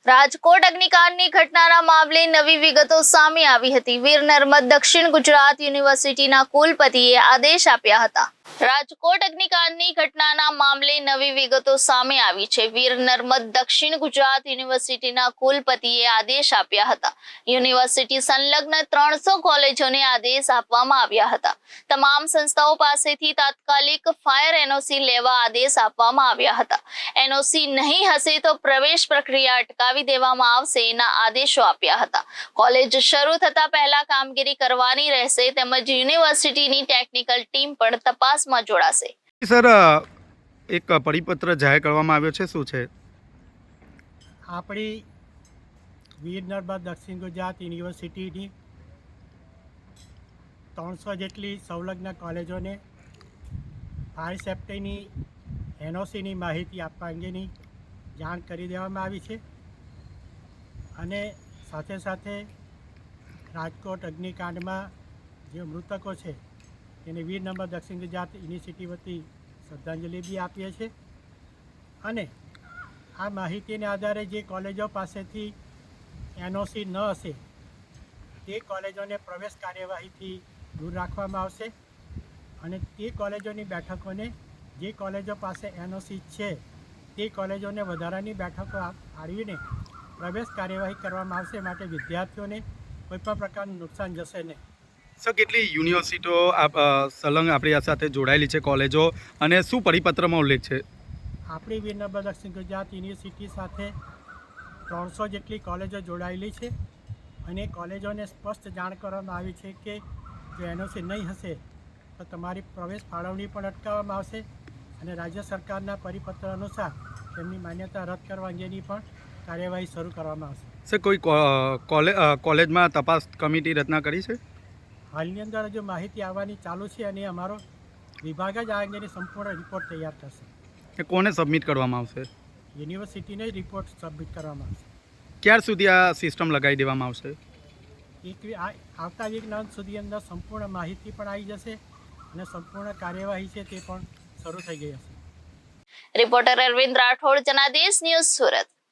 રાજકોટ અગ્નિકાંડની ઘટનાના મામલે નવી વિગતો સામે આવી હતી। વીર નર્મદ દક્ષિણ ગુજરાત યુનિવર્સિટીના કુલપતિએ આદેશ આપ્યા હતા। રાજકોટ અગ્નિકાંડની ઘટનાના મામલે નવી વિગતો સામે આવી છે। વીર નર્મદ દક્ષિણ ગુજરાત યુનિવર્સિટીના કુલપતિએ આદેશ આપ્યા હતા। યુનિવર્સિટી સંલગ્ન 300 કોલેજોને આદેશ આપવામાં આવ્યા હતા। તમામ સંસ્થાઓ પાસેથી તાત્કાલિક ફાયર એનઓસી લેવા આદેશ આપવામાં આવ્યા હતા। એનઓસી નહીં હશે તો પ્રવેશ પ્રક્રિયા અટકાવી દેવામાં આવશે એના આદેશો આપ્યા હતા। કોલેજ શરૂ થતા પહેલા કામગીરી કરવાની રહેશે તેમજ યુનિવર્સિટીની ટેકનિકલ ટીમ પણ તપાસમાં જોડાશે। સર, એક પરિપત્ર જાહેર કરવામાં આવ્યો છે, શું છે? આપણી વીર નર્મદ દક્ષિણ ગુજરાત યુનિવર્સિટીની 300 જેટલી સંલગ્ન કોલેજોને ફાયર સેફ્ટીની એનઓસીની માહિતી આપવા અંગેની જાણ કરી દેવામાં આવી છે અને સાથે સાથે રાજકોટ અગ્નિકાંડમાં જે મૃતકો છે તેને વીર નર્મદ દક્ષિણ ગુજરાત યુનિવર્સિટી વતી શ્રદ્ધાંજલિ બી આપીએ છીએ અને આ માહિતીને આધારે જે કોલેજો પાસેથી એનઓસી ન હશે તે કોલેજોને પ્રવેશ કાર્યવાહીથી દૂર રાખવામાં આવશે અને તે કોલેજોની બેઠકોને જે કોલેજો પાસે એનઓસી છે તે કોલેજોને વધારાની બેઠકો ફાળવીને પ્રવેશ કાર્યવાહી કરવામાં આવશે। માટે વિદ્યાર્થીઓને કોઈપણ પ્રકારનું નુકસાન જશે નહીં। સર, કેટલી યુનિવર્સિટીઓ સંલગ્ન આપણી સાથે જોડાયેલી છે કોલેજો, અને શું પરિપત્રમાં ઉલ્લેખ છે? આપણી વીર નર્મદ દક્ષિણ ગુજરાત યુનિવર્સિટી સાથે 300 જેટલી કોલેજો જોડાયેલી છે અને કોલેજોને સ્પષ્ટ જાણ કરવામાં આવી છે કે જો એનઓસી નહીં હશે તો તમારી પ્રવેશ ફાળવણી પણ અટકાવવામાં આવશે અને રાજ્ય સરકારના પરિપત્ર અનુસાર તેમની માન્યતા રદ કરવા અંગેની પણ કાર્યવાહી શરૂ કરવામાં આવશે। સર, કોઈ કોલેજમાં તપાસ કમિટી રચના કરી છે? હાલની અંદર જો માહિતી આવવાની ચાલુ છે અને અમારો વિભાગ જ આ અંગેની સંપૂર્ણ રિપોર્ટ તૈયાર કરશે। એ કોને સબમિટ કરવામાં આવશે? યુનિવર્સિટીને રિપોર્ટ સબમિટ કરવામાં આવશે। ક્યાર સુધી આ સિસ્ટમ લગાવી દેવામાં આવશે? આવતા વીકના અંત સુધી અંદર સંપૂર્ણ માહિતી પણ આવી જશે અને સંપૂર્ણ કાર્યવાહી છે તે પણ શરૂ થઈ ગઈ હશે। Reporter Arvind Rathod, Janadesh news, Surat.